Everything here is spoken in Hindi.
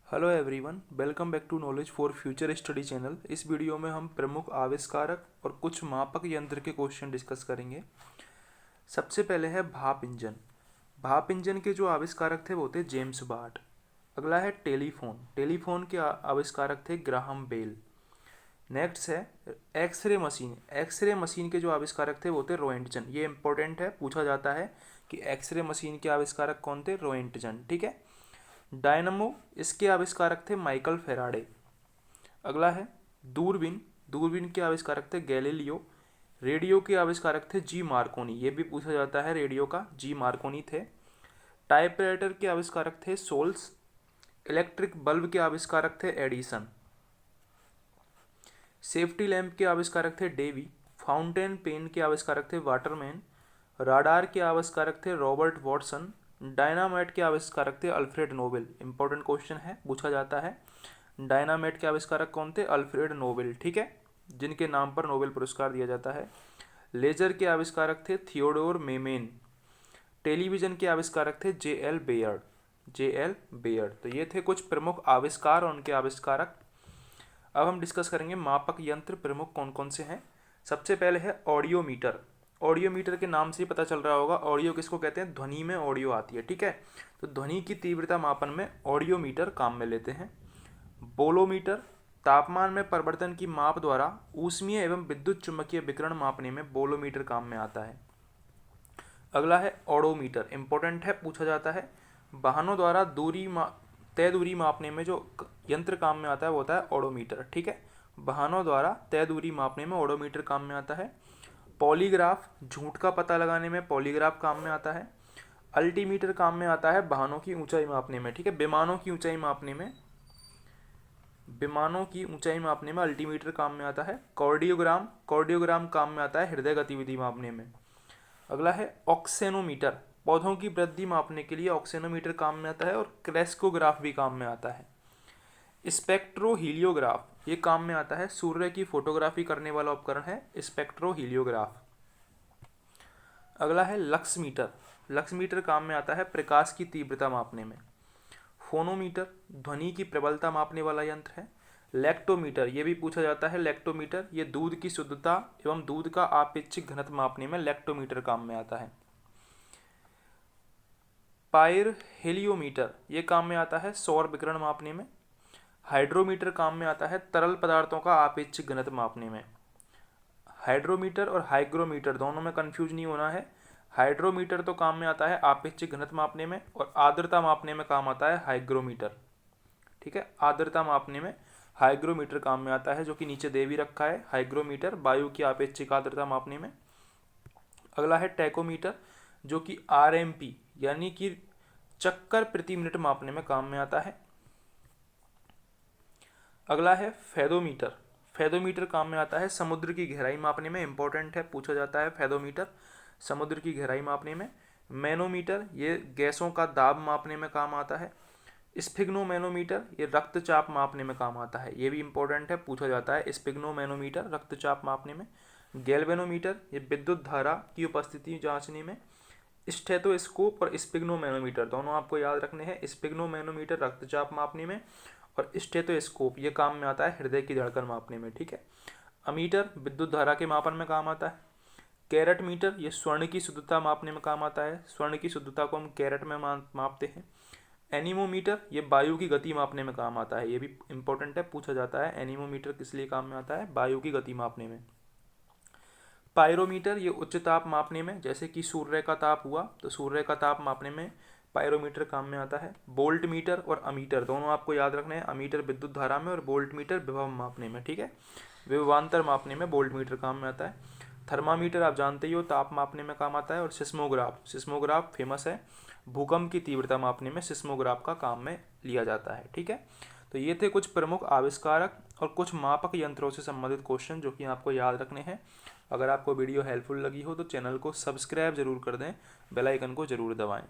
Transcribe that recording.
Hello everyone, welcome back to knowledge for future study channel. इस वीडियो में हम प्रमुख आविष्कारक और कुछ मापक यंत्र के क्वेश्चन डिस्कस करेंगे। सबसे पहले है भाप इंजन। भाप इंजन के जो आविष्कारक थे वो थे जेम्स वाट। अगला है टेलीफोन। टेलीफोन के आविष्कारक थे ग्राहम बेल। नेक्स्ट है एक्सरे मशीन। एक्सरे मशीन के जो आविष्कारक थे वो थे रोएंटजन। ये इंपॉर्टेंट है, पूछा जाता है कि एक्सरे मशीन के आविष्कारक कौन थे? रोएंटजन। ठीक है। डायनमो, इसके आविष्कारक थे माइकल फेराडे। अगला है दूरबीन। दूरबीन के आविष्कारक थे गैलीलियो। रेडियो के आविष्कारक थे जी मार्कोनी। ये भी पूछा जाता है, रेडियो का जी मार्कोनी थे। टाइपराइटर के आविष्कारक थे सोल्स। इलेक्ट्रिक बल्ब के आविष्कारक थे एडिसन। सेफ्टी लैंप के आविष्कारक थे डेवी। फाउंटेन पेन के आविष्कारक थे वाटरमैन। राडार के आविष्कारक थे रॉबर्ट वॉटसन। डायनामाइट के आविष्कारक थे अल्फ्रेड नोबेल। इंपॉर्टेंट क्वेश्चन है, पूछा जाता है। डायनामाइट के आविष्कारक कौन थे? Alfred Nobel. ठीक है, जिनके नाम पर नोबेल पुरस्कार दिया जाता है। लेजर के आविष्कारक थे थियोडोर मेमेन। टेलीविजन के आविष्कारक थे J L Baird. J L Baird. तो ये थे कुछ प्रमुख आविष्कार और उनके आविष्कारक। अब हम डिस्कस करेंगे मापक यंत्र प्रमुख कौन कौन से हैं। सबसे पहले है ऑडियोमीटर। ऑडियोमीटर के नाम से ही पता चल रहा होगा, ऑडियो किसको कहते हैं? ध्वनि में ऑडियो आती है। ठीक है, तो ध्वनि की तीव्रता मापन में ऑडियोमीटर काम में लेते हैं। बोलोमीटर, तापमान में परिवर्तन की माप द्वारा ऊष्मीय एवं विद्युत चुम्बकीय विकिरण मापने में बोलोमीटर काम में आता है। अगला है ओडोमीटर। इंपॉर्टेंट है, पूछा जाता है। वाहनों द्वारा तय दूरी मापने में जो यंत्र काम में आता है वो होता है ओडोमीटर। ठीक है, वाहनों द्वारा तय दूरी मापने में ओडोमीटर काम में आता है। पॉलीग्राफ, झूठ का पता लगाने में पॉलीग्राफ काम में आता है। अल्टीमीटर काम में आता है वाहनों की ऊंचाई मापने में। ठीक है, विमानों की ऊंचाई मापने में अल्टीमीटर काम में आता है। कार्डियोग्राम काम में आता है हृदय गतिविधि मापने में। अगला है ऑक्सेनोमीटर। पौधों की वृद्धि मापने के लिए ऑक्सेनोमीटर काम में आता है और क्रेस्कोग्राफ भी काम में आता है। स्पेक्ट्रोहीलियोग्राफ, ये काम में आता है। सूर्य की फोटोग्राफी करने वाला उपकरण है स्पेक्ट्रोहीलियोग्राफ। अगला है लक्समीटर। लक्समीटर काम में आता है प्रकाश की तीव्रता मापने में। फोनोमीटर, ध्वनि की प्रबलता मापने वाला यंत्र है। लैक्टोमीटर, ये भी पूछा जाता है। लैक्टोमीटर, ये दूध की शुद्धता एवं दूध का आपेक्षिक घनत्व मापने में लैक्टोमीटर काम में आता है। पाइरहेलियोमीटर, ये काम में आता है सौर विकिरण मापने में। हाइड्रोमीटर काम में आता है तरल पदार्थों का आपेक्षिक घनत्व मापने में। हाइड्रोमीटर और हाइग्रोमीटर दोनों में कंफ्यूज नहीं होना है। हाइड्रोमीटर तो काम में आता है आपेक्षिक घनत्व मापने में, और आर्द्रता मापने में काम आता है हाइग्रोमीटर। ठीक है, आर्द्रता मापने में हाइग्रोमीटर काम में आता है, जो कि नीचे दे भी रखा है। हाइग्रोमीटर वायु की आपेक्षिक आर्द्रता मापने में। अगला है टैकोमीटर, जो कि आरएमपी यानी कि चक्कर प्रति मिनट मापने में काम में आता है। अगला है फेदोमीटर। फेदोमीटर काम में आता है समुद्र की गहराई मापने में। इंपॉर्टेंट है, पूछा जाता है फेदोमीटर समुद्र की गहराई मापने में। मैनोमीटर, ये गैसों का दाब मापने में काम आता है। स्फिग्नोमैनोमीटर, ये रक्तचाप मापने में काम आता है। ये भी इंपॉर्टेंट है, पूछा जाता है। स्फिग्नोमैनोमीटर रक्तचाप मापने में। गैल्वेनोमीटर, ये विद्युत धारा की उपस्थिति जांचने में। स्टेथोस्कोप और स्फिग्नोमैनोमीटर दोनों आपको याद रखने हैं। स्फिग्नोमैनोमीटर रक्तचाप मापने में, और स्टेथोस्कोप ये काम में आता है हृदय की धड़कन मापने में। ठीक है, अमीटर विद्युत धारा के मापन में काम आता है। कैरेट मीटर, ये स्वर्ण की शुद्धता मापने में काम आता है। स्वर्ण की शुद्धता को हम कैरेट में मापते हैं। एनीमोमीटर, ये वायु की गति मापने में काम आता है। ये भी इंपॉर्टेंट है, पूछा जाता है। एनीमोमीटर किस लिए काम में आता है? वायु की गति मापने में। पायरोमीटर, ये उच्च ताप मापने में, जैसे कि सूर्य का ताप हुआ तो सूर्य का ताप मापने में पायरोमीटर काम में आता है। वोल्ट मीटर और अमीटर दोनों आपको याद रखने हैं। अमीटर विद्युत धारा में और वोल्ट मीटर विभव मापने में। ठीक है, विभवांतर मापने में वोल्ट मीटर काम में आता है। थर्मामीटर आप जानते ही हो, ताप मापने में काम आता है। और सिस्मोग्राफ फेमस है, भूकंप की तीव्रता मापने में सिस्मोग्राफ का काम में लिया जाता है। ठीक है, तो ये थे कुछ प्रमुख आविष्कारक और कुछ मापक यंत्रों से संबंधित क्वेश्चन जो कि आपको याद रखने हैं। अगर आपको वीडियो हेल्पफुल लगी हो तो चैनल को सब्सक्राइब जरूर कर दें, बेल आइकन को जरूर दबाएं।